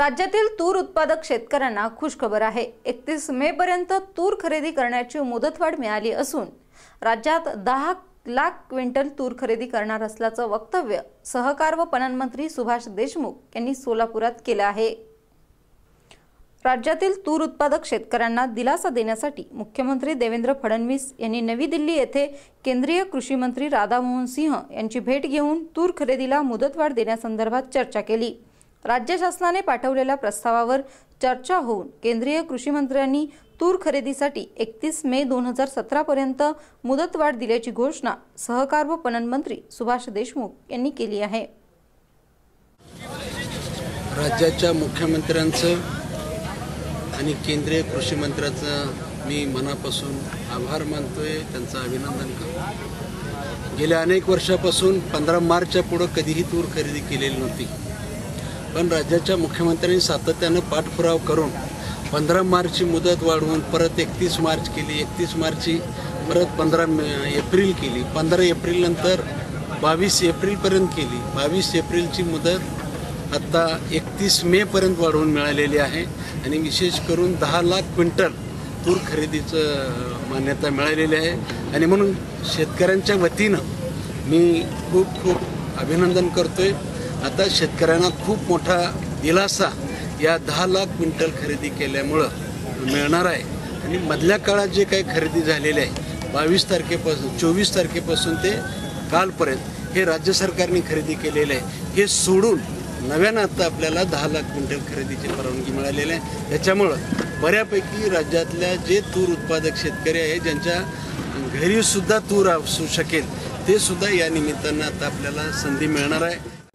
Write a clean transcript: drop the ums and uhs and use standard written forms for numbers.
राज्यातील तूर उत्पादक शेतकऱ्यांना खुशखबर आहे। 31 मे पर्यंत तूर खरेदी करण्याची मुदतवाढ मिळाली असून राज्यात 10 लाख क्विंटल तूर खरेदी करणार असल्याचं वक्तव्य सहकार व पणन मंत्री सुभाष देशमुख यांनी सोलापुरात केलं आहे। राज्यातील तूर उत्पादक शेतकऱ्यांना दिलासा देण्यासाठी मुख्यमंत्री देवेंद्र फडणवीस यांनी नवी दिल्ली येथे केंद्रीय कृषी मंत्री राधामोहन सिंह यांची भेट घेऊन तूर खरेदीला मुदतवाढ देण्यासंदर्भात चर्चा केली। राज्य शासनाने पाठवलेल्या प्रस्तावावर चर्चा होऊन केंद्रीय कृषी मंत्र्यांनी तूर खरेदीसाठी 31 मे 2017 पर्यंत मुदतवाढ दिल्याची घोषणा सहकार व पणन मंत्री सुभाष देशमुख यांनी केली आहे। राज्याच्या मुख्यमंत्र्यांचं आणि केंद्रीय कृषी मंत्र्याचं मी मनापासून आभार मानतोय, त्यांचं अभिनंदन करतो। गेल्या अनेक वर्षापासून 15 मार्चच्या पुढे कधीही तूर खरेदी केलेली नव्हती, पण राज्याच्या मुख्यमंत्र्यांनी सातत्याने पाठपुरावा करून 15 मार्चची मुदत वाढवून परत 31 मार्च केली, 31 मार्चची परत 15 एप्रिल केली, 15 एप्रिल नंतर 22 एप्रिलपर्यंत केली। 22 एप्रिलची मुदत आता 31 मे पर्यंत वाढवून मिळालेली आहे आणि विशेष करून 10 लाख क्विंटल तूर खरेदीचं मान्यता मिळालेली आहे आणि म्हणून शेतकऱ्यांच्या वतीनं मी खूप अभिनंदन करतोय। आता शेतकऱ्यांना खूप मोठा दिलासा या 10 लाख क्विंटल खरेदी केल्यामुळं मिळणार आहे आणि मधल्या काळात जे काही खरेदी झालेले आहे 22 तारखेपासून 24 तारखेपासून ते कालपर्यंत हे राज्य सरकारने खरेदी केलेले आहे, हे सोडून नव्यानं आता आपल्याला 10 लाख क्विंटल खरेदीची परवानगी मिळालेली आहे। त्याच्यामुळं बऱ्यापैकी राज्यातल्या जे तूर उत्पादक शेतकरी आहे ज्यांच्या घरी सुद्धा तूर असू शकेल ते सुद्धा या निमित्तानं आता आपल्याला संधी मिळणार आहे।